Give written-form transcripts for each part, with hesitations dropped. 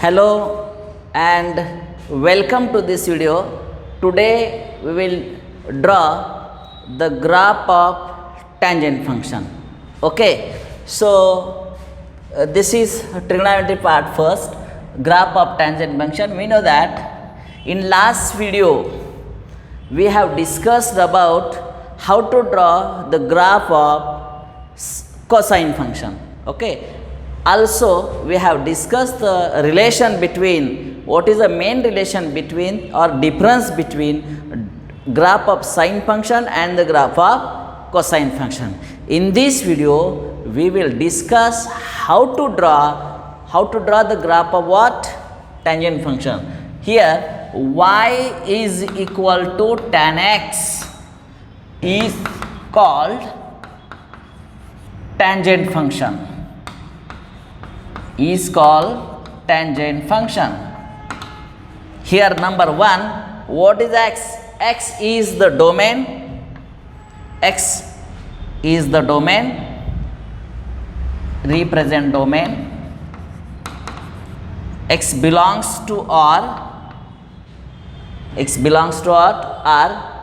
Hello and welcome to this video. Today we will draw the graph of tangent function. Okay, so this is trigonometry part first, graph of tangent function. We know that in last video we have discussed about how to draw the graph of cosine function. Okay, also we have discussed the relation between what is the main relation between or difference between graph of sine function and the graph of cosine function. In this video we will discuss how to draw the graph of what? Tangent function. Here y is equal to tan x is called tangent function, is called tangent function. Here number 1, what is x? X is the domain, x is the domain, represent domain, x belongs to R, x belongs to R,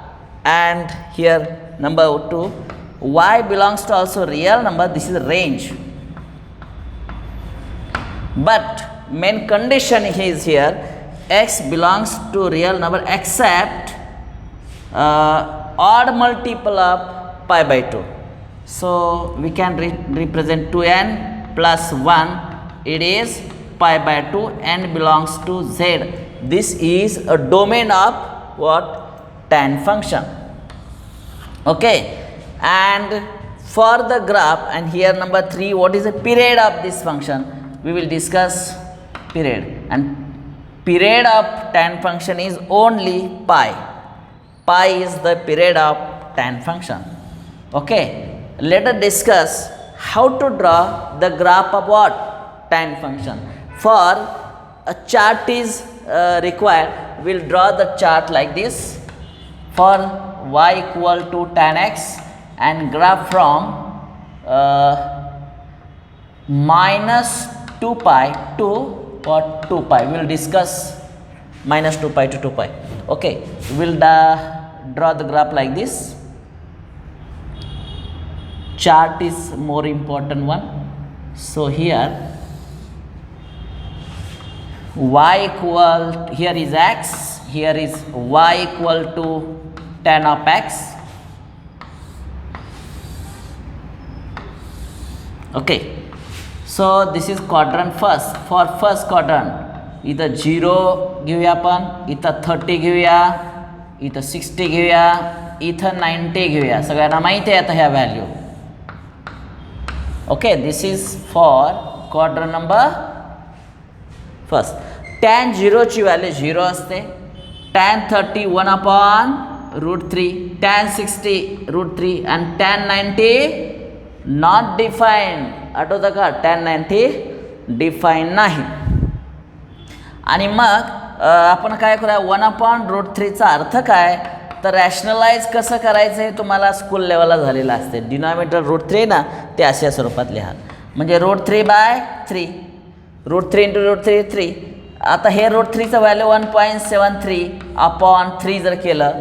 and here number 2, y belongs to also real number, this is range. But main condition is here, x belongs to real number except odd multiple of pi by 2. So we can represent 2n plus 1, it is pi by 2, n belongs to z. This is a domain of what? Tan function. Okay, and for the graph, and here number 3, what is the period of this function? We will discuss period, and period of tan function is only pi. Pi is the period of tan function. Okay, let us discuss how to draw the graph of what? Tan function. For a chart is required, we will draw the chart like this. For y equal to tan x and graph from minus 2 pi to what? 2 pi. We will discuss minus 2 pi to 2 pi. Okay, we will draw the graph like this. Chart is more important one. So here y equal, here is x, here is y equal to tan of x. Okay, so this is quadrant first. For first quadrant, इथं 0 घेऊया आपण, इथं 30 घेऊया, इथं 60 घेऊया, इथं 90 घेऊया. सगळ्यांना माहिती आहे आता ह्या value. Okay, this is for quadrant number first. tan 0 ची व्हॅल्यू 0 असते, tan 30 1/√3, tan 60 √3 आणि tan 90 नॉट डिफाईन्ड. आठवतं का? tan 90 डिफाईन नाही. आणि मग आपण काय करूया, 1/√3 चा अर्थ काय, तर रॅशनलाइज कसं करायचं हे तुम्हाला स्कूल लेवलला झालेलं असते. डिनॉमिनेटर √3 ना, ते अशा स्वरूपात लिहा. म्हणजे √3/3, √3 × √3 3. आता हे √3चं व्हॅल्यू 1.73/3 जर केलं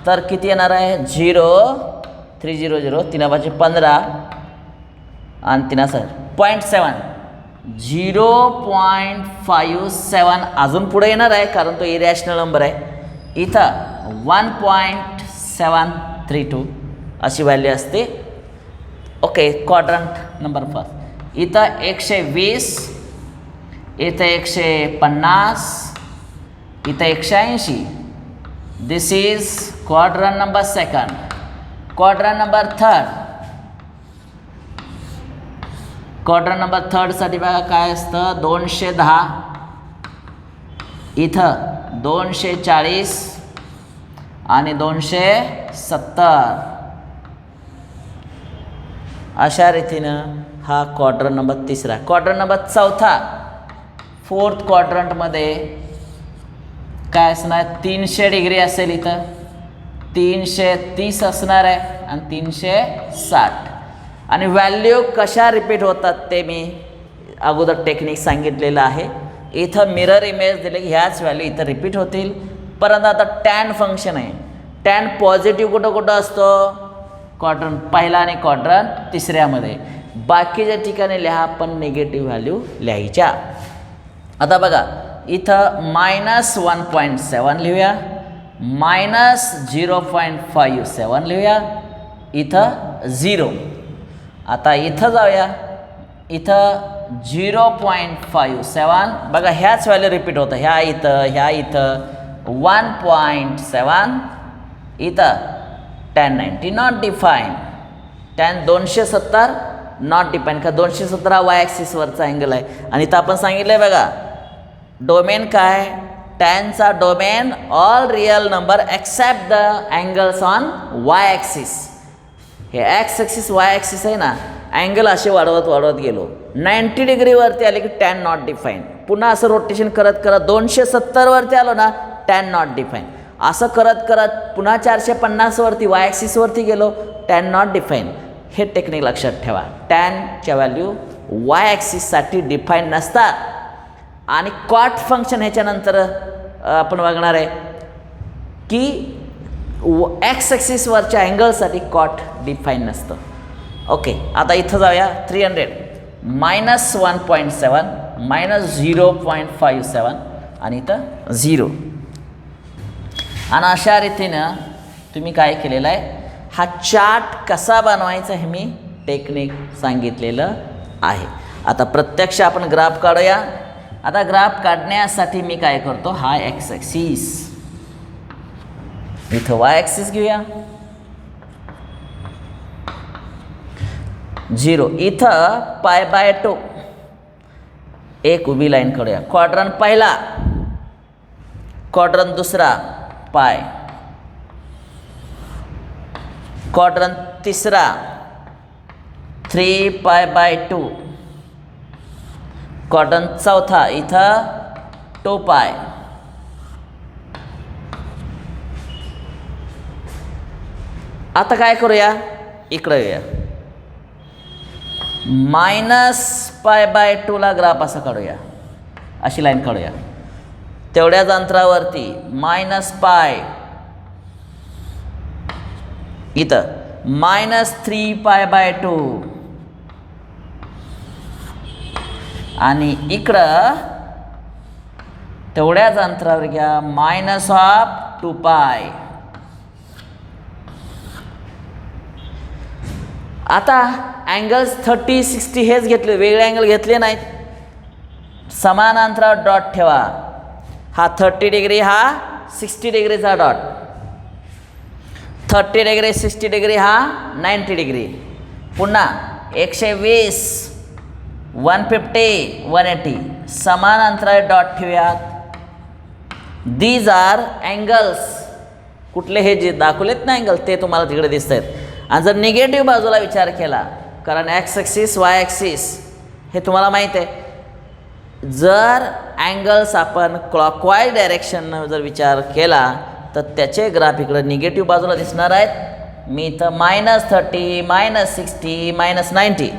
तर किती येणार आहे? 0 3 0 0 3 15 आणि 3 0.7, 0.57 अजून पुढे येणार आहे कारण तो इरॅशनल नंबर आहे. इथं 1.732 अशी व्हॅल्यू असते. Okay, quadrant number first. इथं 120, इथं 150, इथं 180. This is quadrant number second. Quadrant number third, quadrant number थर्डसाठी बघा काय असतं, 210, इथं 240 आणि 270. अशा रीतीनं हा क्वाड्रंट नंबर तिसरा. क्वाड्रंट नंबर चौथा, फोर्थ क्वाड्रंटमध्ये काय असणार, 300 डिग्री असेल, इथं 330 असणार आहे आणि 360. आणि व्हॅल्यू कशा रिपीट होतात ते मी अगोदर टेक्निक सांगितलेलं आहे. इथं मिरर इमेज दिले की ह्याच व्हॅल्यू इथं रिपीट होतील. परंतु आता टॅन फंक्शन आहे. टॅन पॉझिटिव्ह कुठं कुठं असतो? क्वाड्रंट पहिला आणि क्वाड्रंट तिसऱ्यामध्ये. बाकीच्या ठिकाणी लिहा पण निगेटिव्ह व्हॅल्यू लिहायच्या. आता बघा इथं -1.7 लिहूया, -0.57 लिहूया, इथं 0. आता इथं जाऊया, इथं 0.57 बघा ह्याच व्हॅल्यू रिपीट होतं. ह्या इथं 1.7 इथं tan 90 not define. tan 270 not define का 270 हा वाय ॲक्सिसवरचा अँगल आहे. आणि इथं आपण सांगितलं आहे बघा डोमेन काय? टॅनचा domain all real number except the angles on Y axis. हे एक्स ॲक्सिस वाय ॲक्सिस आहे ना, अँगल असे वाढवत गेलो. 90 डिग्रीवरती आले की टॅन नॉट डिफाईन. पुन्हा असं रोटेशन करत 270वरती आलो ना टॅन नॉट डिफाईन. असं करत पुन्हा 450वरती वाय ॲक्सिसवरती गेलो टॅन नॉट डिफाईन. हे टेक्निक लक्षात ठेवा. टॅनच्या व्हॅल्यू वाय ॲक्सिससाठी डिफाईन नसतात. आणि कॉट फंक्शन ह्याच्यानंतर आपण बघणार आहे की एक्स ॲक्सिसवरच्या अँगलसाठी कॉट डिफाईन नसतं. ओके, आता इथं जाऊया 300 -1.7 -0.57 आणि इथं 0. आणि अशा रीतीनं तुम्ही काय केलेलं आहे, हा चार्ट कसा बनवायचा हे मी टेक्निक सांगितलेलं आहे. आता प्रत्यक्ष आपण ग्राफ काढूया. आता ग्राफ काढण्यासाठी मी काय करतो, हा एक्स ॲक्सिस, इथं वाय ॲक्सिस घेऊया 0, इथं π/2 एक उभी लाईन काढूया. क्वाड्रंट पहिला, क्वाड्रंट दुसरा पाय, क्वाड्रंट तिसरा 3π/2, क्वाड्रंट चौथा इथं 2π. आता काय करूया, इकडं येऊया. -π/2 ला ग्राफ असा काढूया, अशी लाईन काढूया. तेवढ्याच अंतरावरती -π, इथं -3π/2 आणि इकडं तेवढ्याच अंतरावर घ्या -2π. आता अँगल्स 30, 60 हेच घेतले, वेगळे अँगल घेतले नाहीत. समान अंतरावर डॉट ठेवा. हा 30 डिग्री, हा 60 डिग्रीचा डॉट. 30 डिग्री 60 डिग्री हा 90 डिग्री. पुन्हा 120, 150, 180 समान अंतरावर डॉट ठेवूयात. These are angles. कुठले हे जे दाखवलेत ना अँगल ते तुम्हाला तिकडे दिसत आहेत. आणि जर निगेटिव्ह बाजूला विचार केला, कारण एक्स ॲक्सिस वाय ॲक्सिस हे तुम्हाला माहीत आहे. जर अँगल्स आपण क्लॉकवाईज डायरेक्शननं जर विचार केला तर त्याचे ग्राफ इकडं निगेटिव्ह बाजूला दिसणार आहेत. मी इथं -30, -60, -90,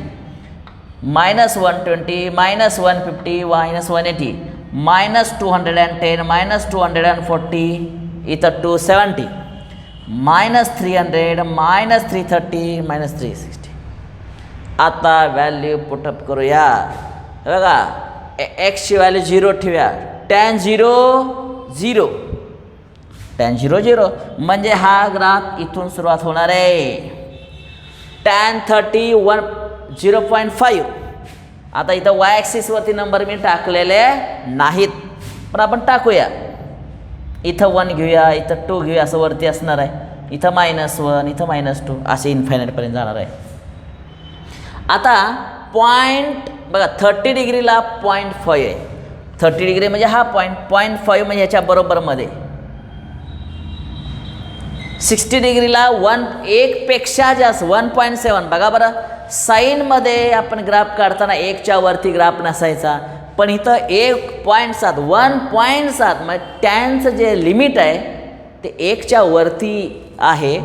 -120, -150, -180, -210, -240, इथं 270, -300, -330, -360. आता व्हॅल्यू पुटअप करूया. बघा एक्सची व्हॅल्यू 0 ठेवूया. tan 0 0, tan 0 0 म्हणजे हा ग्राफ इथून सुरुवात होणार आहे. tan 30 0.5. आता इथं वाय ॲक्सिसवरती नंबर मी टाकलेले नाहीत, पण आपण टाकूया. इथं 1 घेऊया, इथं 2 घेऊया, असं वरती असणार आहे. इथं -1, इथं -2 असे इन्फायनाईटपर्यंत जाणार आहे. आता पॉईंट बघा 30 डिग्रीला 0.5 आहे. 30 डिग्री म्हणजे हा पॉईंट, 0.5 म्हणजे ह्याच्या बरोबरमध्ये. 60 डिग्रीला 1 पेक्षा जास्त 1.7. बघा बरं, साईनमध्ये आपण ग्राफ काढताना 1च्या वरती ग्राफ नसायचा, पण इथं 1.7 म्हणजे टॅनचं जे लिमिट आहे ते 1च्या वरती आहे.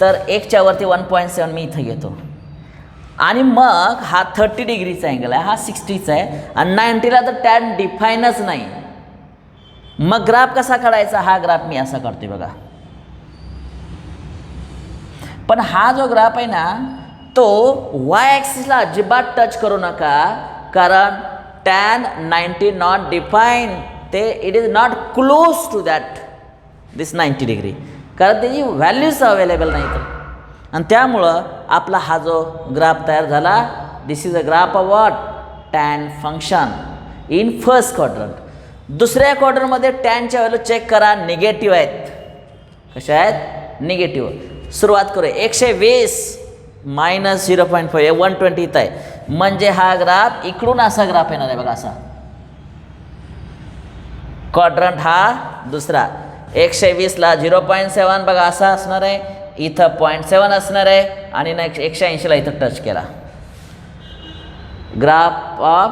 तर 1च्या वरती 1.7 मी इथं घेतो. आणि मग हा 30 डिग्रीचा अँगल आहे, हा 60चा आहे आणि 90ला तर टॅन डिफाईनच नाही. मग ग्राफ कसा काढायचा? हा ग्राफ मी असा काढतोय बघा. पण हा जो ग्राफ आहे ना तो वाय ॲक्सिसला अजिबात टच करू नका, कारण टॅन 90 नॉट डिफाईन, ते it is not close to that this 90 degree, कारण त्याची व्हॅल्यूज अवेलेबल नाही तर. आणि त्यामुळं आपला हा जो ग्राफ तयार झाला, this is a graph of what? Tan function in first quadrant. दुसऱ्या क्वाड्रंटमध्ये टॅनच्या व्हॅल्यू चेक करा, निगेटिव्ह आहेत. कशा आहेत? निगेटिव्ह. सुरुवात करूया. 120 मायनस 0.5 120 इथं आहे, म्हणजे हा ग्राफ इकडून असा ग्राफ येणार आहे बघा, असा. क्वाड्रंट हा दुसरा. 120ला 0.7 बघा असा असणार आहे, इथं 0.7 असणार आहे आणि नेक्स्ट 180ला इथं टच केला. ग्राफ ऑफ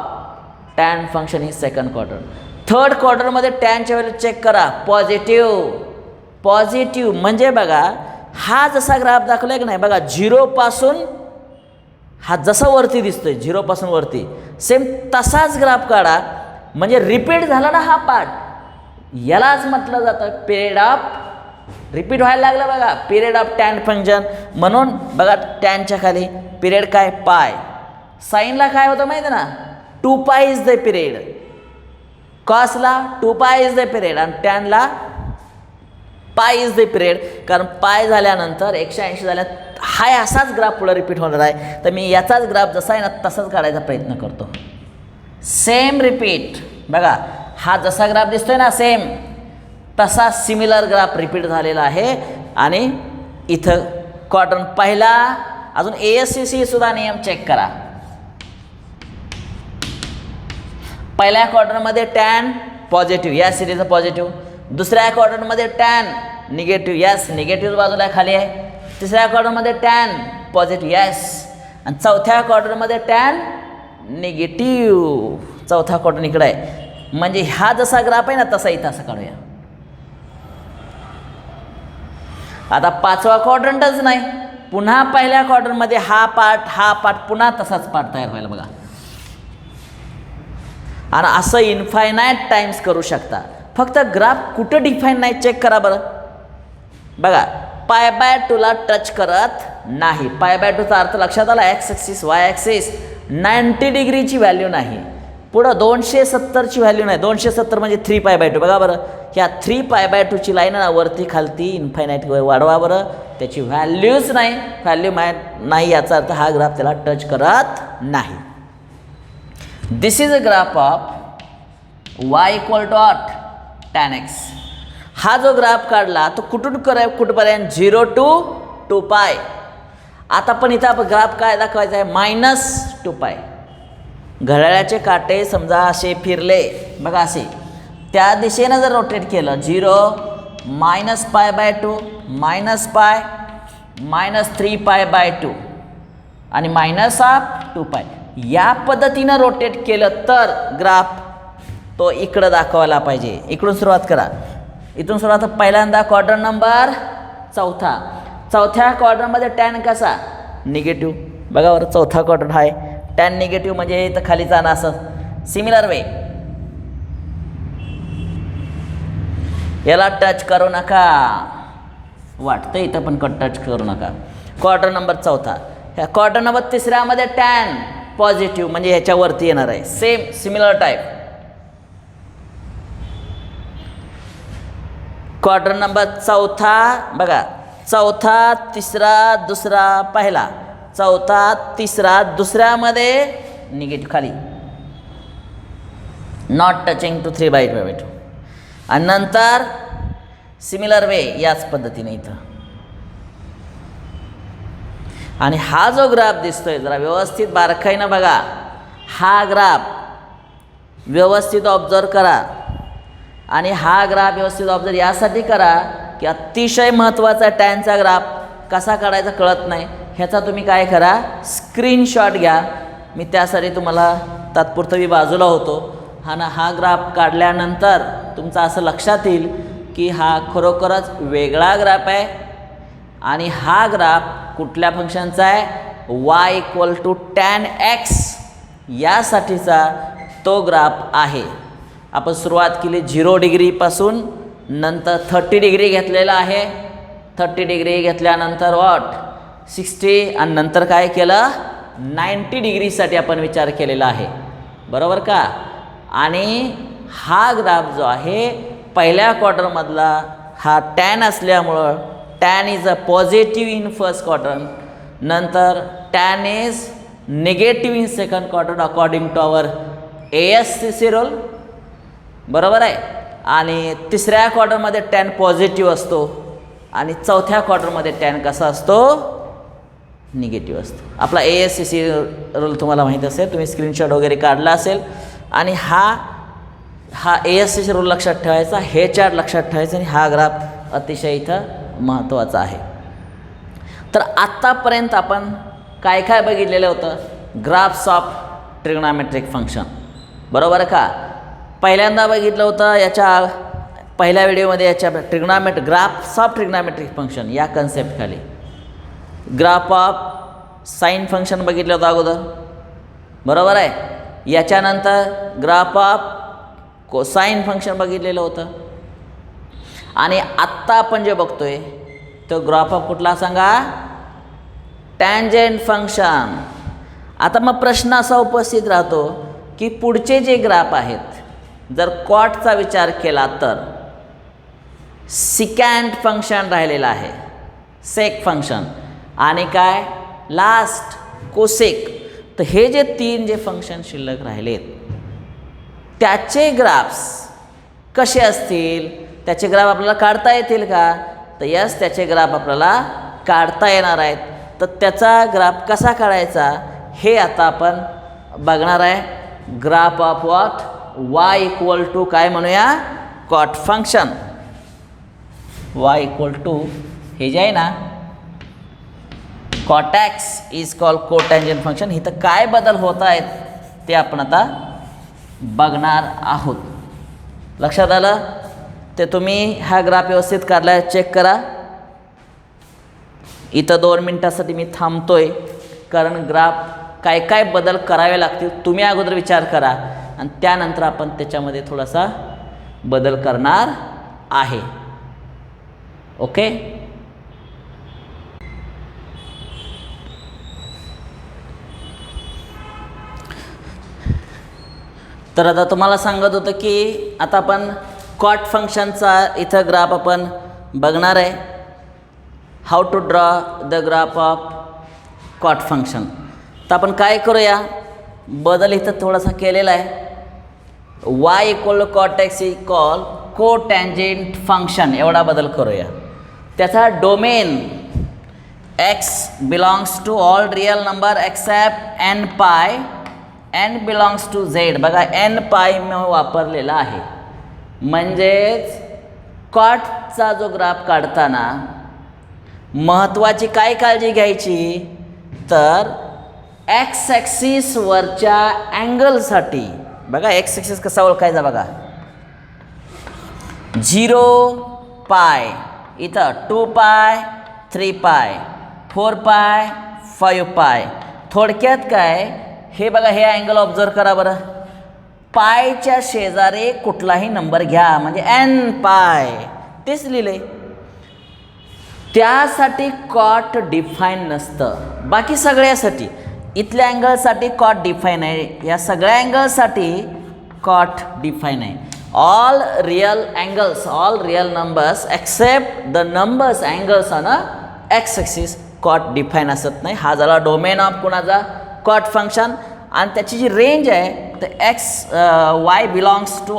टॅन फंक्शन ही सेकंड क्वाड्रंट. थर्ड क्वार्टरमध्ये टॅनच्या व्हॅल्यू चेक करा, पॉझिटिव्ह. पॉझिटिव्ह म्हणजे बघा हा जसा ग्राफ दाखवला आहे की नाही बघा, 0 पासून हा जसा वरती दिसतोय 0 पासून वरती, सेम तसाच ग्राफ काढा, म्हणजे रिपीट झाला ना हा पार्ट. यालाच म्हटलं जातं पिरियड ऑफ, रिपीट व्हायला लागलं बघा, पिरियड ऑफ टॅन फंक्शन. म्हणून बघा टॅनच्या खाली पिरियड काय? पाय. साईनला काय होतं माहिती ना? 2π इज द पिरियड. कॉसला 2π इज द पिरियड आणि टॅनला पाय इज द पिरियड, कारण पाय झाल्यानंतर 180 झाल्या हाय असाच ग्राफ पुढे रिपीट होणार आहे. तर मी याचाच ग्राफ जसा आहे ना तसाच काढायचा प्रयत्न करतो. सेम रिपीट बघा, हा जसा ग्राफ दिसतोय ना सेम तसा सिमिलर ग्राफ रिपीट झालेला आहे. आणि इथं क्वाड्रंट पहिला, अजून ASCC सुद्धा नियम चेक करा. पहिल्या क्वाड्रंटमध्ये टॅन पॉझिटिव्ह, या सिरीजचा पॉझिटिव्ह. दुसऱ्या क्वाड्रंटमध्ये टॅन निगेटिव्ह, यस निगेटिव्ह बाजूला खाली आहे. तिसऱ्या क्वाड्रंटमध्ये टॅन पॉझिटिव्ह, यस. आणि चौथ्या क्वाड्रंटमध्ये टॅन निगेटिव्ह, चौथा क्वाड्रंट इकडे आहे. म्हणजे हा जसा ग्राफ आहे ना तसा इथं असं काढूया. आता पाचवा क्वाड्रंटच नाही, पुन्हा पहिल्या क्वाड्रंटमध्ये हा पार्ट पुन्हा तसाच पार्ट तयार व्हायला बघा. आणि असं इन्फायनाईट टाइम्स करू शकता. फक्त ग्राफ कुठं डिफाईन नाही चेक करा बरं. बघा π/2ला टच करत नाही. π/2चा अर्थ लक्षात आला? X axis Y axis. 90 डिग्रीची value नाही, पुढं 270ची व्हॅल्यू नाही. 270 म्हणजे 3π/2. बघा बरं, ह्या 3π/2ची लाईन ना वरती खालती इन्फायनाईट वाढवा बरं, त्याची व्हॅल्यूच नाही. व्हॅल्यू नाही याचा अर्थ हा ग्राफ त्याला टच करत नाही. This is a graph of y equal to what? tan x. हा जो ग्राफ काढला तो कुठपर्यंत? 0 to 2π. आता पण इथं आपण ग्राफ काय दाखवायचा आहे? -2π. घड्याळाचे काटे समजा असे फिरले बघा, असे त्या दिशेनं जर रोटेट केलं 0 -π/2 -π -3π/2 आणि -2π, या पद्धतीनं रोटेट केलं तर ग्राफ तो इकडं दाखवायला पाहिजे. इकडून सुरुवात करा. इथून सुरुवात पहिल्यांदा क्वाड्रंट नंबर चौथ्या क्वाड्रंटमध्ये टॅन कसा? निगेटिव्ह. बघा बरं, चौथा क्वाड्रंट आहे, टॅन निगेटिव्ह म्हणजे इथं खाली जाणं असं. सिमिलर वे याला टच करू नका, वाटतं इथं पण टच करू नका. क्वाड्रंट नंबर चौथा. ह्या क्वाड्रंट नंबर तिसऱ्यामध्ये टॅन पॉझिटिव्ह म्हणजे ह्याच्यावरती येणार आहे. Same similar type. Quadrant number चौथा बघा, चौथा तिसरा दुसरा पहिला, चौथा तिसरा दुसऱ्यामध्ये निगेटिव्ह खाली, नॉट टचिंग टू 3/2. आणि नंतर सिमिलर वे याच पद्धतीने इथं. आणि हा जो ग्राफ दिसतोय जरा व्यवस्थित बारकाईनं बघा. हा ग्राफ व्यवस्थित ऑब्झर्व करा. आणि हा ग्राफ व्यवस्थित ऑब्झर्व यासाठी करा की अतिशय महत्त्वाचा टॅनचा ग्राफ कसा काढायचा कळत नाही. ह्याचा तुम्ही काय करा, स्क्रीनशॉट घ्या. मी त्यासाठी तुम्हाला तात्पुरतं मी बाजूला होतो. हा ग्राफ काढल्यानंतर तुमचं असं लक्षात येईल की हा खरोखरच वेगळा ग्राफ आहे. आणि हा ग्राफ कुठल्या फंक्शनचा आहे? Y equal to tan x यासाठीचा तो ग्राफ आहे. आपण सुरुवात केली 0 डिग्रीपासून, नंतर 30 डिग्री घेतलेला आहे. 30 डिग्री घेतल्यानंतर 60 आणि नंतर काय केलं 90 डिग्रीसाठी आपण विचार केलेला आहे, बरोबर का. आणि हा ग्राफ जो आहे पहिल्या क्वार्टरमधला हा टॅन असल्यामुळं tan is a positive in first quarter, नंतर tan is negative in second quarter according to our ASCC rule, बरोबर आहे. आणि तिसऱ्या क्वार्टरमध्ये टॅन पॉझिटिव्ह असतो आणि चौथ्या क्वार्टरमध्ये टॅन कसा असतो निगेटिव्ह असतो. आपला ASCC रूल तुम्हाला माहीत असेल, तुम्ही स्क्रीनशॉट वगैरे काढला असेल. आणि हा ASCC रूल लक्षात ठेवायचा, हे चार्ट लक्षात ठेवायचं आणि हा ग्राफ अतिशय इथं महत्त्वाचा आहे. तर आत्तापर्यंत आपण काय काय बघितलेलं होतं, ग्राफ्स ऑफ ट्रिग्नॉमेट्रिक फंक्शन, बरोबर का. पहिल्यांदा बघितलं होतं याच्या पहिल्या व्हिडिओमध्ये याच्या ग्राफ्स ऑफ ट्रिग्नॉमेट्रिक फंक्शन या कन्सेप्टखाली. ग्राफ ऑफ साईन फंक्शन बघितलं होतं अगोदर, बरोबर आहे. याच्यानंतर ग्राफ ऑफ कोसाईन फंक्शन बघितलेलं होतं. आणि आत्ता आपण जे बघतोय तो ग्राफ ऑफ कुठला सांगा, टॅन्जंट फंक्शन. आता मग प्रश्न असा उपस्थित राहतो की पुढचे जे ग्राफ आहेत, जर कॉटचा विचार केला तर सिकॅन्ट फंक्शन राहिलेलं आहे, सेक फंक्शन, आणि काय लास्ट कोसेक. तर हे जे 3 जे फंक्शन शिल्लक राहिलेत त्याचे ग्राफ्स कसे असतील, त्याचे ग्राफ आपल्याला काढता येतील का. तर यस, त्याचे ग्राफ आपल्याला काढता येणार आहेत. तर त्याचा ग्राफ कसा काढायचा हे आता आपण बघणार आहे. Graph of what Y equal to काय म्हणूया cot function. Y equal to हे जे आहे ना cot X is called cotangent function. इथं काय बदल होत आहेत ते आपण आता बघणार आहोत. लक्षात आलं. ते तुम्ही हा ग्राफ व्यवस्थित काढला चेक करा. इथं 2 मिनटासाठी मी थांबतोय, कारण ग्राफ काय काय बदल करावे लागतील तुम्ही अगोदर विचार करा आणि त्यानंतर आपण त्याच्यामध्ये थोडासा बदल करणार आहे. ओके. तर आता तुम्हाला सांगत होतं की आता आपण कॉट फंक्शनचा इथं ग्राफ आपण बघणार आहे. How to draw the graph of cot function. तर आपण काय करूया, बदल इथं थोडासा केलेला आहे. Y equal cot X equal cotangent function एवढा बदल करूया. त्याचा domain X belongs to all real number except N pi, N belongs to Z. बघा एन पाय मी वापरलेला आहे. म्हणजेच कॉटचा जो ग्राफ काढताना महत्त्वाची काय काळजी घ्यायची, तर एक्स ॲक्सिसवरच्या अँगलसाठी बघा एक्स ॲक्सिस कसा ओळखायचा बघा. 0 पाय, इथं 2 पाय, 3 पाय, 4 पाय, 5 पाय. थोडक्यात काय हे बघा, हे अँगल ऑब्झर्व करा बरं. पायच्या शेजारी कुठलाही नंबर घ्या म्हणजे एन पाय, तेच लिहिले. त्यासाठी कॉट डिफाईन नसतं. बाकी सगळ्यासाठी इथल्या अँगलसाठी कॉट डिफाईन आहे, या सगळ्या अँगलसाठी कॉट डिफाईन आहे. All real angles, all real numbers except the numbers angles on a X axis cot define असत नाही. हा झाला डोमेन ऑफ कुणाचा कॉट फंक्शन. आणि त्याची जी रेंज आहे तर X Y belongs to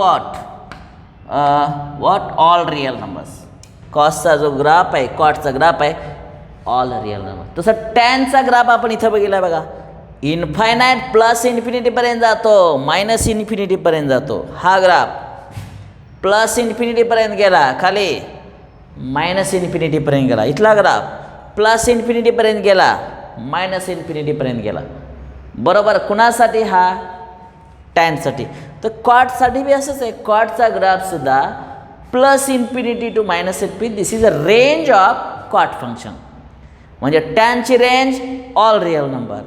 what all real numbers. कॉसचा जो ग्राफ आहे, कॉटचा ग्राफ आहे ऑल रियल नंबर. तसं टॅनचा ग्राफ आपण इथं बघितला बघा, इन्फायनाईट प्लस इन्फिनिटीपर्यंत जातो, मायनस इन्फिनिटीपर्यंत जातो. हा ग्राफ प्लस इन्फिनिटीपर्यंत गेला, खाली मायनस इन्फिनिटीपर्यंत गेला. इथला ग्राफ प्लस इन्फिनिटीपर्यंत गेला, मायनस इन्फिनिटीपर्यंत गेला. बरोबर. कुणासाठी हा टॅनसाठी. तर कॉटसाठी बी असंच आहे. कॉटचा ग्राफसुद्धा plus infinity to minus infinity. This is a range of cot function. म्हणजे टॅनची रेंज ऑल रिअल नंबर,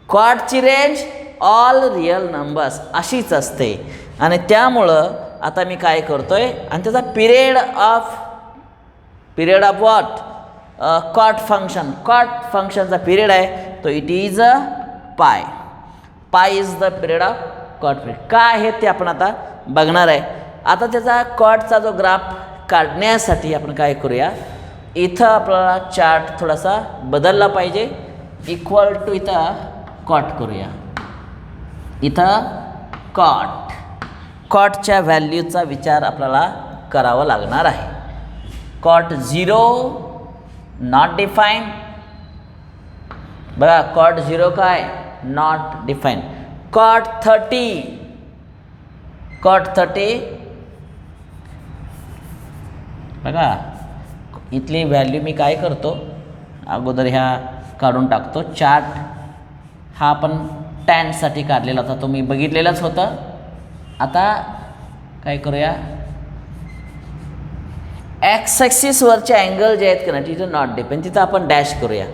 कॉटची रेंज ऑल रिअल नंबर्स अशीच असते. आणि त्यामुळं आता मी काय करतो आहे, आणि त्याचा पिरियड ऑफ व्हॉट, कॉट फंक्शनचा पिरियड आहे तो it is pi is the period of cot period. काय आहे ते आपण आता बघणार आहे. आता त्याचा कॉटचा जो ग्राफ काढण्यासाठी आपण काय करूया, इथं आपल्याला चार्ट थोडासा बदलला पाहिजे. इक्वल टू इथं कॉट करूया. इथं कॉटच्या व्हॅल्यूचा विचार आपल्याला करावा लागणार आहे. Cot 0 not define. बघा कॉट 0 काय नॉट डिफाईन. कॉट 30 बघा इथली व्हॅल्यू मी काय करतो, अगोदर ह्या काढून टाकतो. चार्ट हा आपण टॅनसाठी काढलेला होता, तो मी बघितलेलाच होता. आता काय करूया, एक्स ॲक्सिसवरचे अँगल जे आहेत का नाही तिथं नॉट डिफाईन, तिथं आपण डॅश करूया.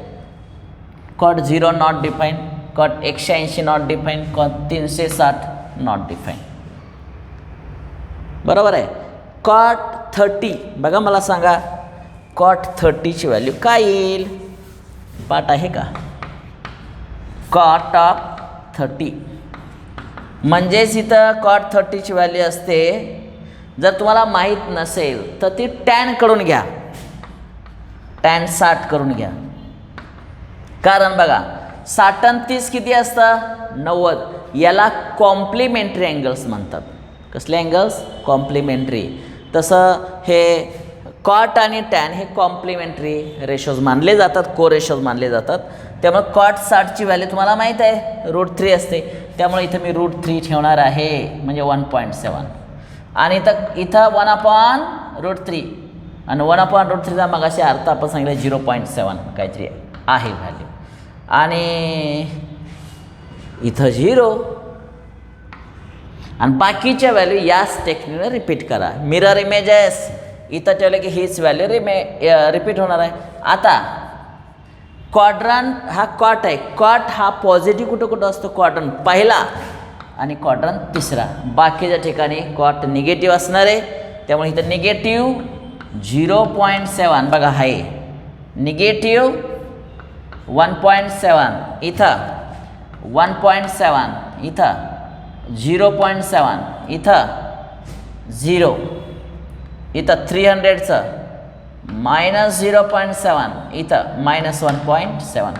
Cot 0 not define, cot 180 not define, cot 360 not define. बरोबर आहे. कॉट 30 बघा, मला सांगा कॉट 30ची व्हॅल्यू काय येईल, पाठ आहे का. कॉट ऑफ 30 म्हणजेच इथं कॉट 30ची व्हॅल्यू असते. जर तुम्हाला माहीत नसेल तर ती टॅनकडून घ्या, टॅन 60 करून घ्या. कारण बघा 60 आणि 30 किती असतं 90. याला कॉम्प्लिमेंटरी अँगल्स म्हणतात. कसले अँगल्स, कॉम्प्लिमेंटरी. तसं हे कॉट आणि टॅन हे कॉम्प्लिमेंटरी रेशोज मानले जातात, को रेशोज मानले जातात. त्यामुळे कॉट 60ची व्हॅल्यू तुम्हाला माहीत आहे √3 असते. त्यामुळे इथं मी √3 ठेवणार आहे, म्हणजे 1.7. आणि इथं 1/√3 आणि 1/√3चा मगाशी अर्थ आपण सांगितलं 0.7 काहीतरी आहे व्हॅल्यू. आणि इथं 0 आणि बाकीच्या व्हॅल्यू याच टेक्निकने रिपीट करा. मिरर इमेजेस इथं ठेवलं की हीच व्हॅल्यू रिपीट होणार आहे. आता क्वाड्रंट हा कॉट आहे. कॉट हा पॉझिटिव्ह कुठं असतो, क्वाड्रंट पहिला आणि क्वाड्रंट तिसरा. बाकीच्या ठिकाणी कॉट निगेटिव्ह असणार आहे. त्यामुळे इथं निगेटिव्ह 0.7 बघा आहे, निगेटिव्ह 1.7, इथं 1.7, इथं 0.7, इथं 0, इथं 300चं -0.7, इथं -1.7.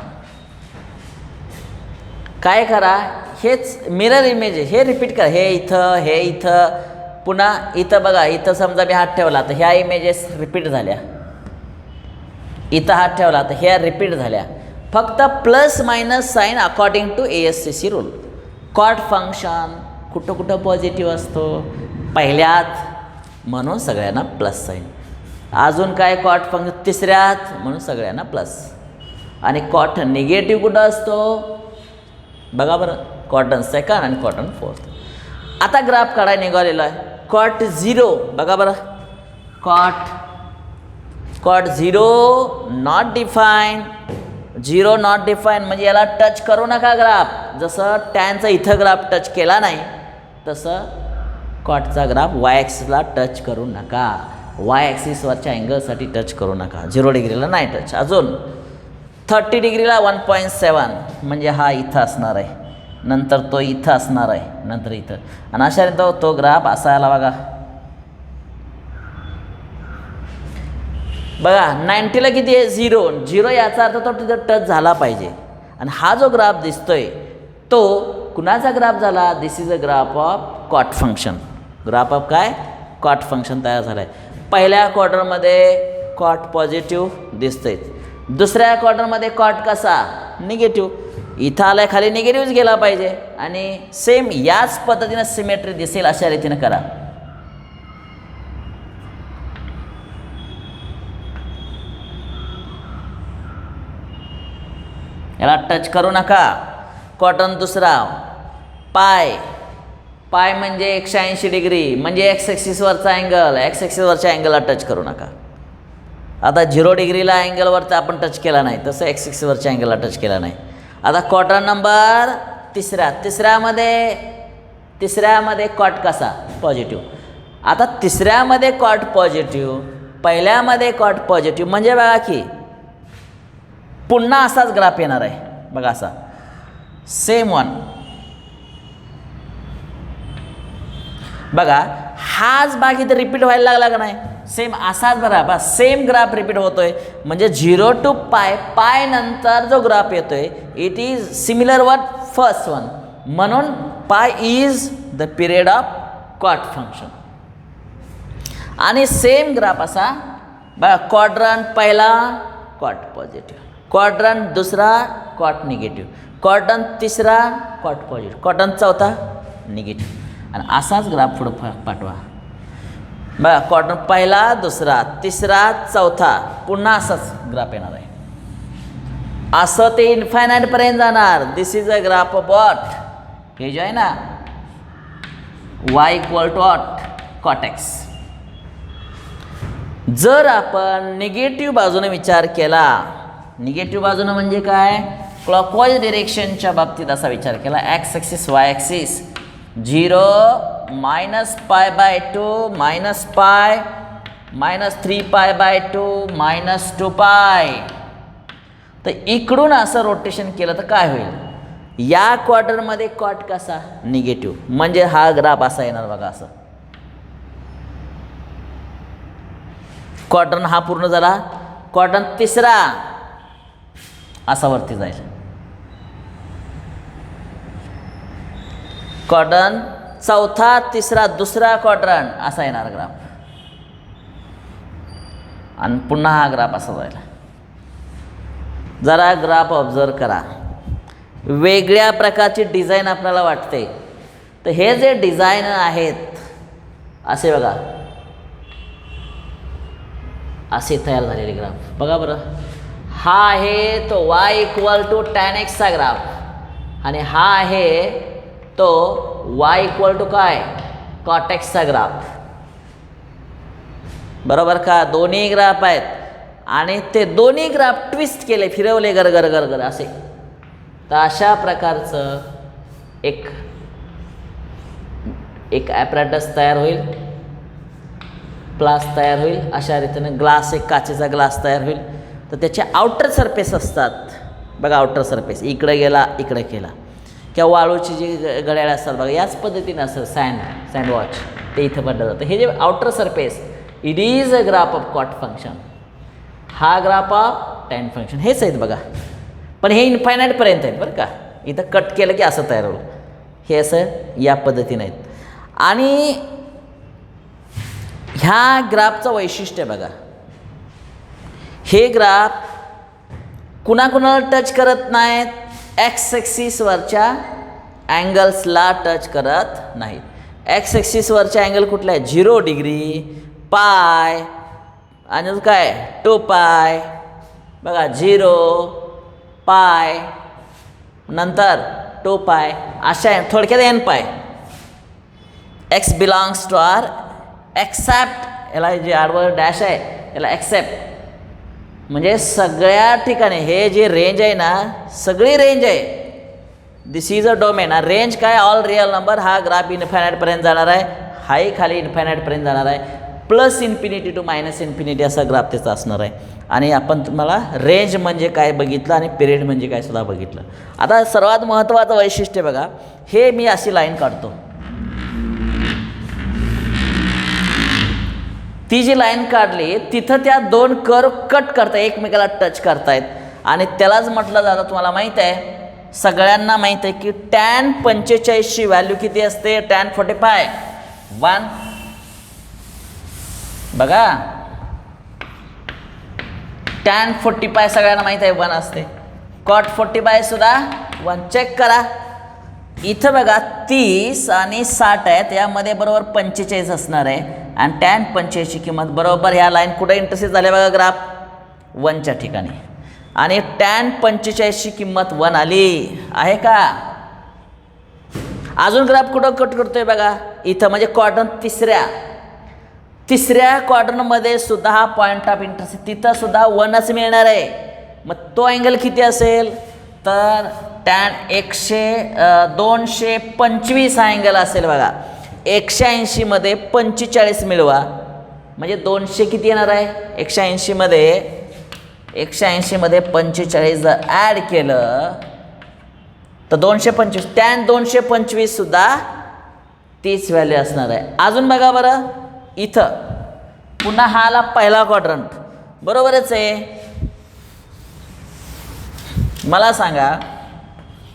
काय करा, हेच मिरर इमेज हे रिपीट करा. हे इथं पुन्हा इथं बघा. इथं समजा मी हात ठेवला तर ह्या इमेजेस रिपीट झाल्या. इथं हात ठेवला तर ह्या रिपीट झाल्या. फक्त plus minus sign according to ASCC rule. Cot function कुठं पॉझिटिव्ह असतो पहिल्यात, म्हणून सगळ्यांना प्लस साईन. अजून काय कॉट फंक्शन तिसऱ्यात, म्हणून सगळ्यांना प्लस. आणि कॉट निगेटिव्ह कुठं असतो बघा बरं, कॉटन सेकंड आणि कॉटन फोर्थ. आता ग्राफ काढायला निघालेला आहे. कॉट 0 बघा बरं, cot 0 not define. 0 not define म्हणजे याला टच करू नका ग्राफ. जसं टॅनचा इथं ग्राफ टच केला नाही तसं कॉटचा ग्राफ वाय ॲक्सिसला टच करू नका. वाय ॲक्सिसवरच्या अँगलसाठी टच करू नका. 0 डिग्रीला नाही टच. अजून 30 डिग्रीला 1.7 म्हणजे हा इथं असणार आहे, नंतर तो इथं असणार आहे, नंतर इथं. आणि अशा तो ग्राफ असायला बघा. बघा 90ला किती आहे 0 याचा अर्थ तो तिथं टच झाला पाहिजे. आणि हा जो ग्राफ दिसतोय तो कुणाचा ग्राफ झाला, this is a graph of cot function. Graph of काय, कॉट फंक्शन तयार झालं आहे. पहिल्या क्वार्टरमध्ये कॉट पॉझिटिव्ह दिसतंय, दुसऱ्या क्वार्टरमध्ये कॉट कसा निगेटिव्ह. इथं आलाय खाली निगेटिव्हच गेला पाहिजे. आणि सेम याच पद्धतीनं सिमेट्री दिसेल अशा रीतीनं करा. याला टच करू नका. कॉटन दुसरा पाय म्हणजे 180 डिग्री म्हणजे एक्स ॲक्सिसवरचा अँगल, एक्स ॲक्सिसवरच्या अँगलला टच करू नका. आता 0 डिग्रीला अँगलवर तर आपण टच केला नाही, तसं एक्स ॲक्सिसवरच्या अँगलला टच केला नाही. आता क्वाड्रंट नंबर तिसऱ्यामध्ये कॉट कसा पॉझिटिव्ह. आता तिसऱ्यामध्ये कॉट पॉझिटिव्ह, पहिल्यामध्ये कॉट पॉझिटिव्ह, म्हणजे बघा की पुन्हा असाच ग्राफ येणार आहे बघा, असा सेम वन. बघा हाच भाग इथे रिपीट व्हायला लागला का नाही, सेम असाच बघा बा सेम ग्राफ रिपीट होतोय. म्हणजे 0 to पाय नंतर जो ग्राफ येतोय it is similar one first one, म्हणून pi is the period of cot function. आणि सेम ग्राफ असा बघा, क्वाड्रंट पहिला कॉट पॉझिटिव्ह, क्वाड्रंट दुसरा कॉट निगेटिव्ह, क्वाड्रंट तिसरा कॉट पॉझिटिव्ह, क्वाड्रंट चौथा निगेटिव्ह. आणि असाच ग्राफ पुढं पाठवा बघा, क्वाड्रंट पहिला दुसरा तिसरा चौथा, पुन्हा असाच ग्राफ येणार आहे. असं ते इन्फायनाईटपर्यंत जाणार. This is a graph of what, हे जे आहे ना y equal to what cot X. जर आपण निगेटिव्ह बाजूने विचार केला, निगेटिव्ह बाजूनं म्हणजे काय, क्लॉकवाईज डिरेक्शनच्या बाबतीत असा विचार केला, एक्स ॲक्सिस वाय ॲक्सिस 0 -π/2 -π -3π/2 -2π. तर इकडून असं रोटेशन केलं तर काय होईल, या क्वार्टरमध्ये कॉट कसा निगेटिव्ह, म्हणजे हा ग्राफ असा येणार बघा. असं क्वाड्रंट हा पूर्ण झाला, क्वाड्रंट तिसरा असा वरती जाईल, क्वाड्रंट चौथा तिसरा दुसरा क्वाड्रंट असा येणार ग्राफ, आणि पुन्हा हा ग्राफ असा जाईल. जरा ग्राफ ऑब्झर्व करा, वेगळ्या प्रकारची डिझाईन आपल्याला वाटते. तर हे जे डिझाईन आहेत असे बघा, असे तयार झालेले ग्राफ बघा बरं. हा आहे तो y equal to tan x चा ग्राफ, आणि हा आहे तो y इक्वल टू काय cot x चा ग्राफ, बरोबर का. दोन्ही ग्राफ आहेत आणि ते दोन्ही ग्राफ ट्विस्ट केले, फिरवले गर गर गर असे. तर अशा प्रकारचं एक ॲपरेटस तयार होईल, ग्लास तयार होईल. अशा रीतीने ग्लास, एक काचेचा ग्लास तयार होईल. तर त्याचे आउटर सरफेस असतात बघा, आउटर सरफेस इकडे गेला इकडे केला, किंवा वाळूची जी घड्याळ असतात बघा, याच पद्धतीने असं सँड वॉच ते इथं पडलं जातं. हे जे outer surface it is a graph of cot function, हा ग्राफ ऑफ टॅन फंक्शन, हेच आहेत बघा. पण हे इन्फायनाईटपर्यंत आहेत बरं का, इथं कट केलं की असं तयार होईल. हे असं या पद्धतीने आहेत. आणि ह्या ग्राफचं वैशिष्ट्य बघा, हे ग्राफ कुणाकुणाला टच करत नाहीत, एक्स ॲक्सिसवरच्या अँगल्सला टच करत नाहीत. एक्स ॲक्सिसवरच्या अँगल कुठला आहे, 0 डिग्री, पाय, आणि काय 2π बघा, 0 पाय नंतर 2π, अशा थोडक्यात nπ. X belongs to R except, याला जे आडवं डॅश आहे याला एक्सेप्ट, म्हणजे सगळ्या ठिकाणी हे जे रेंज आहे ना, सगळी रेंज आहे. This is a domain. Range काय, ऑल रिअल नंबर. हा ग्राफ इन्फायनाईटपर्यंत जाणार आहे, हाही खाली इन्फायनाईटपर्यंत जाणार आहे, plus infinity to minus infinity असा ग्राफ त्याचा असणार आहे. आणि आपण तुम्हाला रेंज म्हणजे काय बघितलं आणि पिरियड म्हणजे काय सुद्धा बघितलं. आता सर्वात महत्त्वाचं वैशिष्ट्य बघा, हे मी अशी लाईन काढतो, ती जी लाईन काढली तिथं त्या दोन कर्व कट करता एकमेकाला टच करतायत, आणि त्यालाच म्हटलं जातं, तुम्हाला माहीत आहे, सगळ्यांना माहीत आहे की tan 45ची व्हॅल्यू किती असते, tan 45 1 बघा, tan 45 सगळ्यांना माहीत आहे 1 असते, cot 45 सुद्धा 1. चेक करा इथं बघा, 30 आणि 60 आहेत, यामध्ये बरोबर 45 असणार आहे, आणि tan 45ची किंमत बरोबर ह्या लाईन कुठे इंटरसेक्ट झाल्या बघा, ग्राफ 1च्या ठिकाणी, आणि tan 45ची किंमत 1 आली आहे का. अजून ग्राफ कुठं कट करतोय बघा, इथं म्हणजे क्वाड्रंट तिसऱ्या, तिसऱ्या क्वाड्रंटमध्ये सुद्धा हा पॉईंट ऑफ इंटरसेक्शन तिथं सुद्धा 1च मिळणार आहे. मग तो अँगल किती असेल तर टॅन 225 हा अँगल असेल बघा. 180 मध्ये 45 मिळवा म्हणजे 200 किती येणार आहे. 180 मध्ये 45 जर ॲड केलं तर 225 टॅन 225 सुद्धा तीच व्हॅल्यू असणार आहे. अजून बघा बरं इथं पुन्हा हा आला पहिला क्वाड्रंट बरोबरच आहे. मला सांगा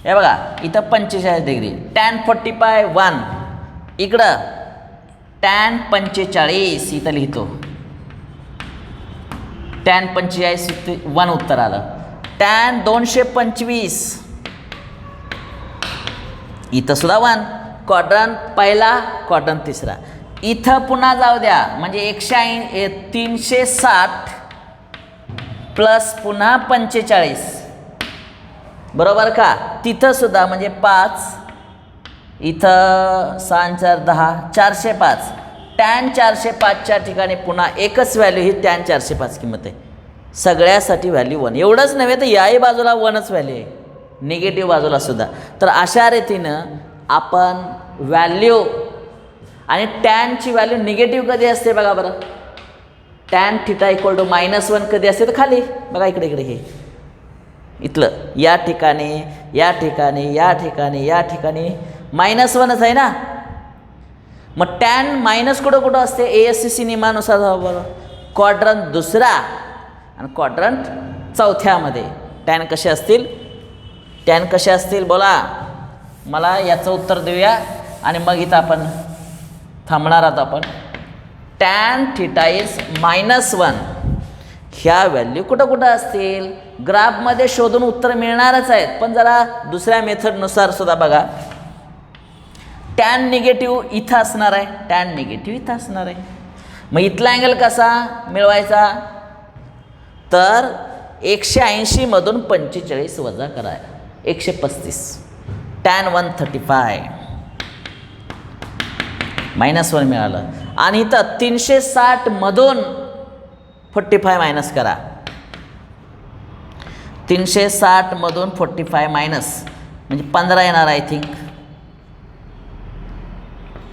हे बघा इथं 45 डिग्री टॅन 45 1 इकडं टॅन 45 इथं लिहितो. टॅन 45 1 उत्तर आलं. टॅन 225 इथं सुद्धा 1 क्वाड्रंट पहिला क्वाड्रंट तिसरा. इथं पुन्हा जाऊ द्या म्हणजे 360 प्लस पुन्हा 45 बरोबर का. तिथं सुद्धा म्हणजे 5 इथं 6 4 10 405 टॅन 405च्या ठिकाणी पुन्हा एकच व्हॅल्यू ही टॅन 405 किंमत आहे. सगळ्यासाठी व्हॅल्यू 1 एवढंच नव्हे तर याही बाजूला 1च व्हॅल्यू आहे निगेटिव्ह बाजूला सुद्धा. तर अशा रीतीनं आपण व्हॅल्यू आणि टॅनची व्हॅल्यू निगेटिव्ह कधी असते बघा बरं. टॅन थिटा इक्वल टू -1 कधी असते तर खाली बघा इकडे हे इथलं या ठिकाणी या ठिकाणी या ठिकाणी या ठिकाणी -1च आहे ना. मग टॅन मायनस कुठं असते ASCC नियमानुसार बरं. क्वाड्रंट दुसरा आणि क्वाड्रंट चौथ्यामध्ये टॅन कसे असतील बोला मला याचं उत्तर देऊया आणि मग इथं आपण थांबणार आहोत. आपण टॅन थिटा इज -1 ह्या व्हॅल्यू कुठं असतील ग्राफमध्ये शोधून उत्तर मिळणारच आहेत. पण जरा दुसऱ्या मेथडनुसार सुद्धा बघा. टॅन निगेटिव्ह इथं असणार आहे टॅन निगेटिव्ह इथं असणार आहे. मग इथला अँगल कसा मिळवायचा तर 180 मधून 45 वजा करा 135 टॅन 135 -1 मिळालं. आणि इथं 360 मधून 45 मायनस करा 360 मधून 45 मायनस म्हणजे 15 येणार आय थिंक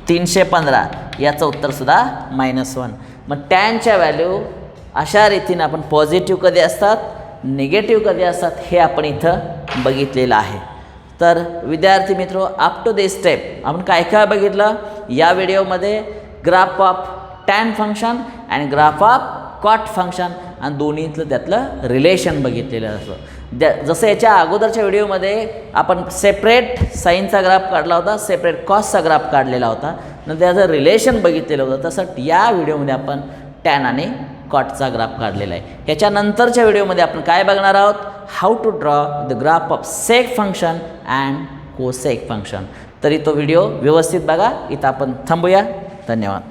315 याचं उत्तर सुद्धा -1. मग टॅनच्या व्हॅल्यू अशा रीतीनं आपण पॉझिटिव्ह कधी असतात निगेटिव्ह कधी असतात हे आपण इथं बघितलेलं आहे. तर विद्यार्थी मित्रो अप टू दिस स्टेप आपण काय बघितलं या व्हिडिओमध्ये ग्राफ ऑफ टॅन फंक्शन आणि ग्राफ ऑफ कॉट फंक्शन आणि दोन्हीतलं त्यातलं रिलेशन बघितलेलं असं. जसं याच्या अगोदरच्या व्हिडिओमध्ये आपण सेपरेट साईनचा ग्राफ काढला होता सेपरेट कॉसचा ग्राफ काढलेला होता नंतर त्याचं रिलेशन बघितलेलं होतं तसं या व्हिडिओमध्ये आपण टॅन आणि कॉटचा ग्राफ काढलेला आहे. ह्याच्यानंतरच्या व्हिडिओमध्ये आपण काय बघणार आहोत how to draw the graph of sec function and cosec function. तरी तो व्हिडिओ व्यवस्थित बघा. इथं आपण थांबूया. धन्यवाद.